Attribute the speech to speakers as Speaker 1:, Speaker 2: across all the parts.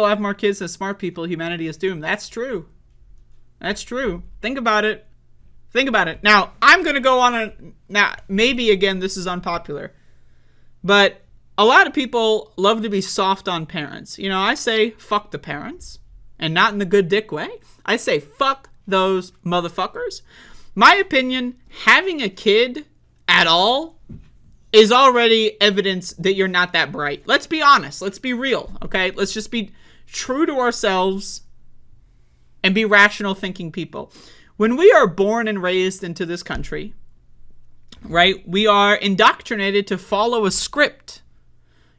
Speaker 1: have more kids than smart people, humanity is doomed. That's true. That's true. Think about it. Think about it. Now, I'm going to go on a... Now, maybe, again, this is unpopular. But a lot of people love to be soft on parents. You know, I say, fuck the parents. And not in the good dick way. I say, fuck those motherfuckers. My opinion, having a kid at all is already evidence that you're not that bright. Let's be honest. Let's be real, okay? Let's just be true to ourselves and be rational thinking people. When we are born and raised into this country, right, we are indoctrinated to follow a script.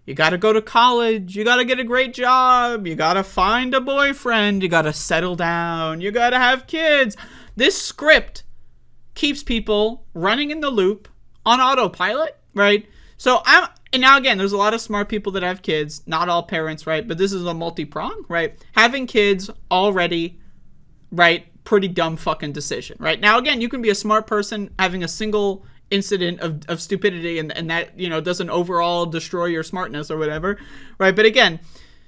Speaker 1: You got to go to college. You got to get a great job. You got to find a boyfriend. You got to settle down. You got to have kids. This script keeps people running in the loop on autopilot, right? So and now again, there's a lot of smart people that have kids, not all parents, right? But this is a multi-prong, right? Having kids already, right? Pretty dumb fucking decision, right? Now again, you can be a smart person having a single incident of stupidity and that, you know, doesn't overall destroy your smartness or whatever, right? But again,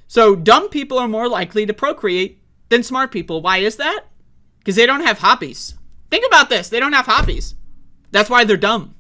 Speaker 1: so dumb people are more likely to procreate than smart people. Why is that? Because they don't have hobbies. Think about this. They don't have hobbies. That's why they're dumb.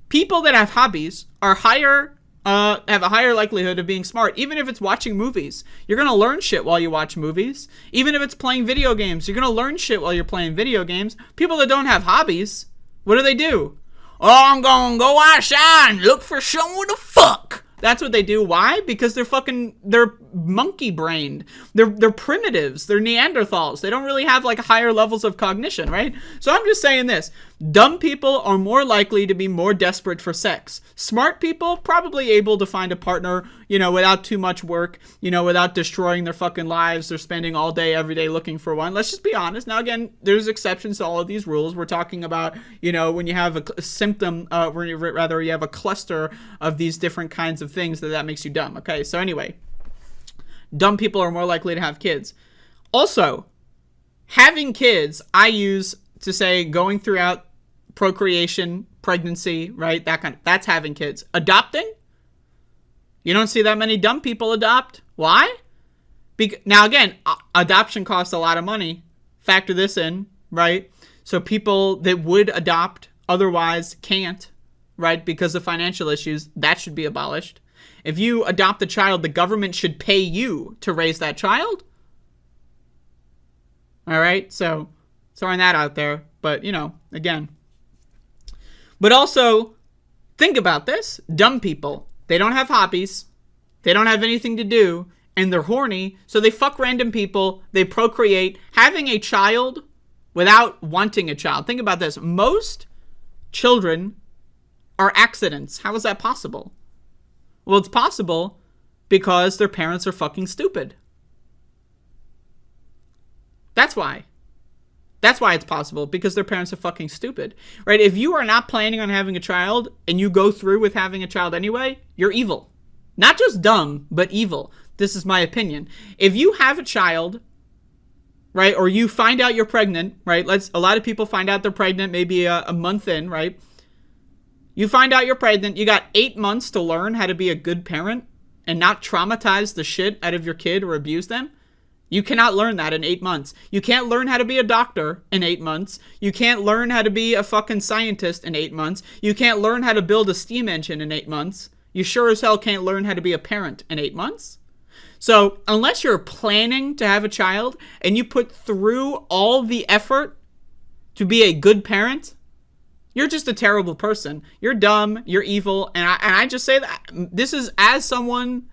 Speaker 1: People that have hobbies are have a higher likelihood of being smart, even if it's watching movies. You're going to learn shit while you watch movies. Even if it's playing video games, you're going to learn shit while you're playing video games. People that don't have hobbies, what do? Oh, I'm going to go outside and look for someone to fuck. That's what they do. Why? Because they're monkey brained. They're primitives. They're Neanderthals. They don't really have like higher levels of cognition, right? So I'm just saying this. Dumb people are more likely to be more desperate for sex. Smart people probably able to find a partner, you know, without too much work, you know, without destroying their fucking lives. They're spending all day, every day looking for one. Let's just be honest. Now, again, there's exceptions to all of these rules. We're talking about, you know, when you have a symptom, rather you have a cluster of these different kinds of things that makes you dumb. Okay, so anyway, dumb people are more likely to have kids. Also, having kids, I use to say going throughout procreation, pregnancy, right? That's having kids. Adopting, you don't see that many dumb people adopt. Why? Now again, adoption costs a lot of money. Factor this in, right? So people that would adopt otherwise can't, right? Because of financial issues, that should be abolished. If you adopt a child, the government should pay you to raise that child. All right, so throwing that out there. But, you know, again. But also, think about this. Dumb people, they don't have hobbies. They don't have anything to do. And they're horny. So they fuck random people. They procreate. Having a child without wanting a child. Think about this. Most children are accidents. How is that possible? Well, it's possible because their parents are fucking stupid. That's why. That's why it's possible, because their parents are fucking stupid, right? If you are not planning on having a child and you go through with having a child anyway, you're evil. Not just dumb, but evil. This is my opinion. If you have a child, right, or you find out you're pregnant, right? A lot of people find out they're pregnant maybe a month in, right? You find out you're pregnant. You got 8 months to learn how to be a good parent and not traumatize the shit out of your kid or abuse them. You cannot learn that in 8 months. You can't learn how to be a doctor in 8 months. You can't learn how to be a fucking scientist in 8 months. You can't learn how to build a steam engine in 8 months. You sure as hell can't learn how to be a parent in 8 months. So unless you're planning to have a child and you put through all the effort to be a good parent, you're just a terrible person. You're dumb. You're evil. And I just say that this is as someone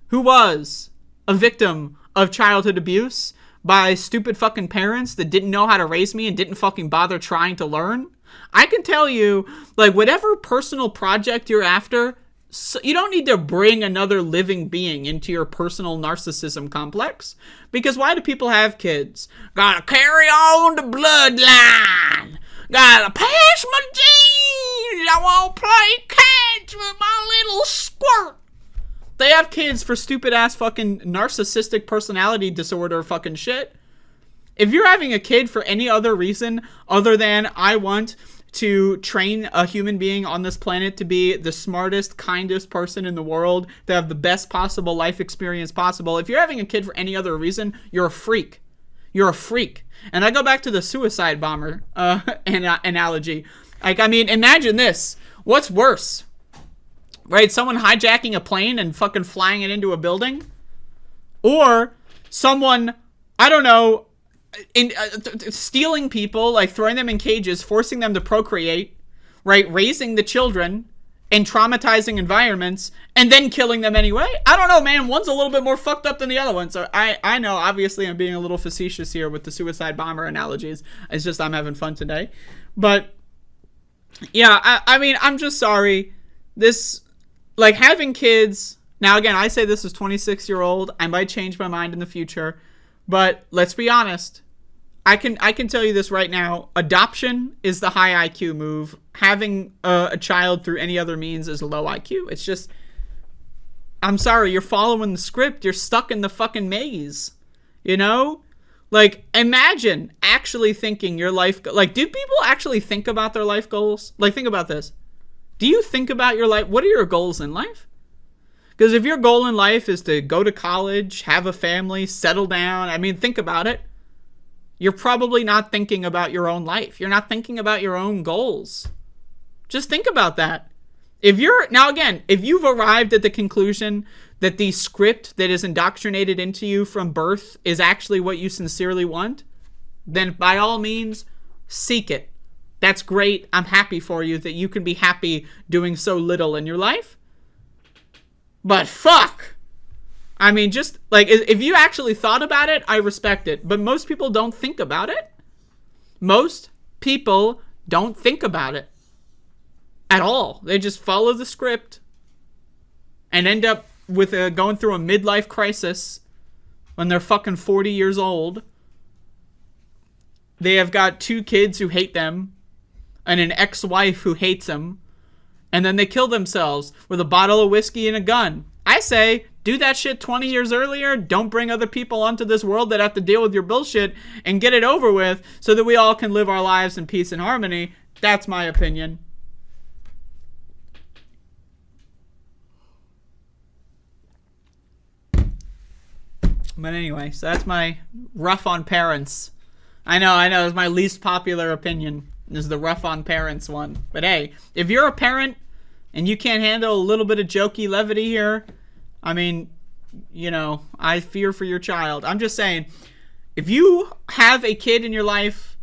Speaker 1: who was a victim of childhood abuse by stupid fucking parents that didn't know how to raise me and didn't fucking bother trying to learn. I can tell you, like, whatever personal project you're after, so you don't need to bring another living being into your personal narcissism complex. Because why do people have kids? Gotta carry on the bloodline. Gotta pass my genes. I won't play catch with my little squirt. They have kids for stupid ass fucking narcissistic personality disorder fucking shit. If you're having a kid for any other reason other than I want to train a human being on this planet to be the smartest, kindest person in the world, to have the best possible life experience possible. If you're having a kid for any other reason, you're a freak. You're a freak. And I go back to the suicide bomber analogy. Like, I mean, imagine this. What's worse? Right? Someone hijacking a plane and fucking flying it into a building? Or someone, I don't know, stealing people, like throwing them in cages, forcing them to procreate, right? Raising the children in traumatizing environments, and then killing them anyway. I don't know, man. One's a little bit more fucked up than the other one. So I know, obviously, I'm being a little facetious here with the suicide bomber analogies. It's just I'm having fun today. But, yeah, I mean, I'm just sorry. This, like, having kids... Now, again, I say this as 26-year-old. I might change my mind in the future. But let's be honest. I can tell you this right now. Adoption is the high IQ move. Having a child through any other means is low IQ. It's just, I'm sorry, you're following the script. You're stuck in the fucking maze. You know? Like, imagine actually thinking your life... Like, do people actually think about their life goals? Like, think about this. Do you think about your life? What are your goals in life? Because if your goal in life is to go to college, have a family, settle down, I mean, think about it. You're probably not thinking about your own life. You're not thinking about your own goals. Just think about that. Now again, if you've arrived at the conclusion that the script that is indoctrinated into you from birth is actually what you sincerely want, then by all means, seek it. That's great. I'm happy for you that you can be happy doing so little in your life. But fuck! I mean, just, like, if you actually thought about it, I respect it. But most people don't think about it. Most people don't think about it. At all. They just follow the script. And end up with going through a midlife crisis when they're fucking 40 years old. They have got 2 kids who hate them. And an ex-wife who hates them. And then they kill themselves with a bottle of whiskey and a gun. I say, do that shit 20 years earlier. Don't bring other people onto this world that have to deal with your bullshit, and get it over with so that we all can live our lives in peace and harmony. That's my opinion. But anyway, so that's my rough on parents. I know, it's my least popular opinion. Is the rough on parents one. But hey, if you're a parent and you can't handle a little bit of jokey levity here, I mean, you know, I fear for your child. I'm just saying, if you have a kid in your life,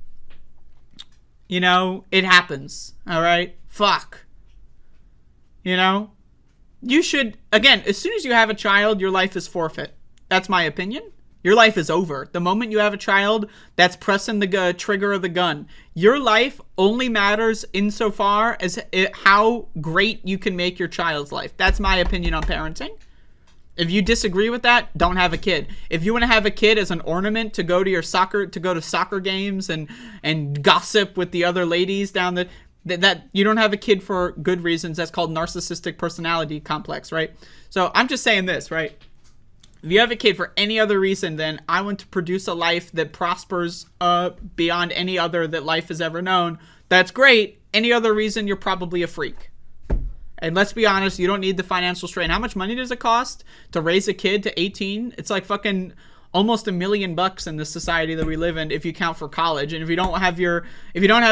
Speaker 1: you know, it happens. All right? Fuck. You know? You should, again, as soon as you have a child, your life is forfeit. That's my opinion. Your life is over. The moment you have a child, that's pressing the trigger of the gun. Your life only matters insofar as how great you can make your child's life. That's my opinion on parenting. If you disagree with that, don't have a kid. If you want to have a kid as an ornament to go to soccer games and gossip with the other ladies down that you don't have a kid for good reasons. That's called narcissistic personality complex, right? So I'm just saying this, right? If you have a kid for any other reason than I want to produce a life that prospers beyond any other that life has ever known, that's great. Any other reason, you're probably a freak. And let's be honest, you don't need the financial strain. How much money does it cost to raise a kid to 18? It's like fucking almost $1 million in the society that we live in if you count for college. And if you don't have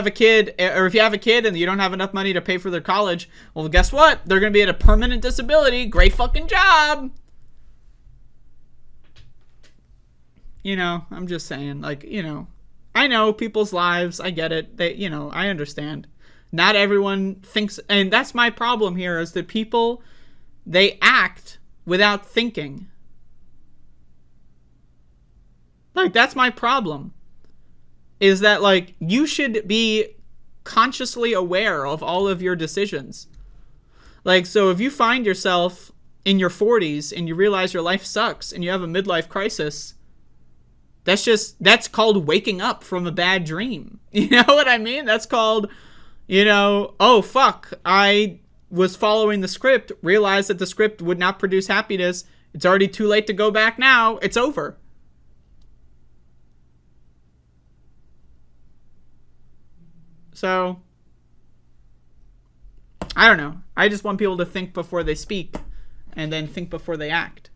Speaker 1: a kid, or if you have a kid and you don't have enough money to pay for their college, well, guess what? They're going to be at a permanent disability. Great fucking job. You know, I'm just saying, like, you know, I know people's lives. I get it. I understand. Not everyone thinks, and that's my problem here, is that people, they act without thinking. Like, that's my problem. Is that, like, you should be consciously aware of all of your decisions. Like, so if you find yourself in your 40s and you realize your life sucks and you have a midlife crisis, that's called waking up from a bad dream. You know what I mean? That's called, you know, oh, fuck, I was following the script, realized that the script would not produce happiness. It's already too late to go back now. It's over. So, I don't know. I just want people to think before they speak, and then think before they act.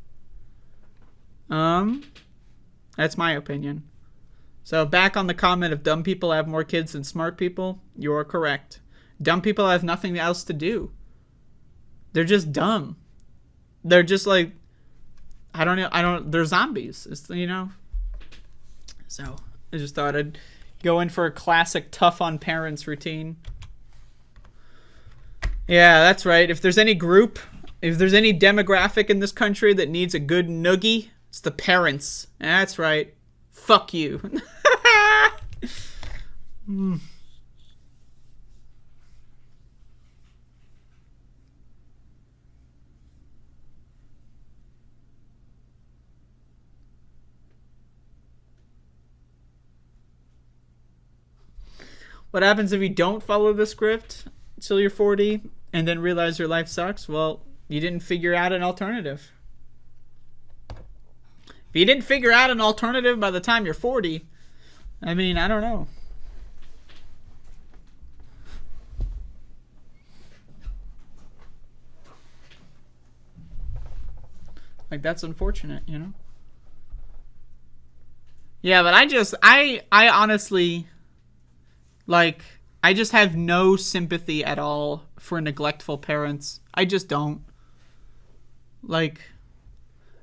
Speaker 1: That's my opinion. So back on the comment of dumb people have more kids than smart people, you're correct. Dumb people have nothing else to do. They're just dumb. They're just like, I don't know, they're zombies. It's, you know. So I just thought I'd go in for a classic tough on parents routine. Yeah, that's right. If there's any group, if there's any demographic in this country that needs a good noogie, it's the parents. That's right. Fuck you. What happens if you don't follow the script till you're 40 and then realize your life sucks? Well, you didn't figure out an alternative. If you didn't figure out an alternative by the time you're 40, I mean, I don't know. Like, that's unfortunate, you know? Yeah, but I honestly, like, I just have no sympathy at all for neglectful parents. I just don't. Like,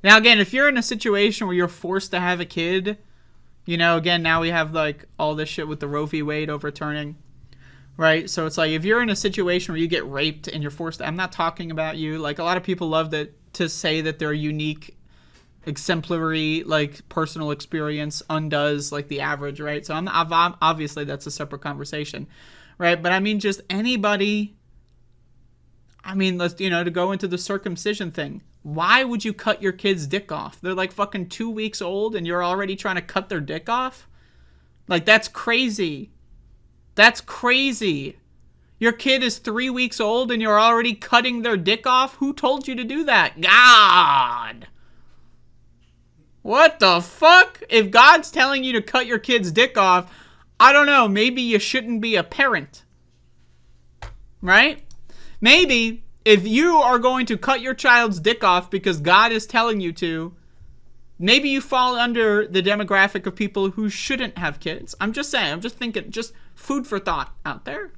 Speaker 1: now again, if you're in a situation where you're forced to have a kid, you know, again, now we have, like, all this shit with the Roe v. Wade overturning, right? So it's like, if you're in a situation where you get raped and you're forced to, I'm not talking about you. Like, a lot of people love to say that their unique, exemplary, like, personal experience undoes, like, the average, right? So obviously that's a separate conversation, right? But I mean, just anybody, I mean, let's, you know, to go into the circumcision thing. Why would you cut your kid's dick off? They're like fucking 2 weeks old and you're already trying to cut their dick off? Like, that's crazy. That's crazy. Your kid is 3 weeks old and you're already cutting their dick off? Who told you to do that? God. What the fuck? If God's telling you to cut your kid's dick off, I don't know, maybe you shouldn't be a parent. Right? Maybe if you are going to cut your child's dick off because God is telling you to, maybe you fall under the demographic of people who shouldn't have kids. I'm just saying, I'm just thinking, just food for thought out there.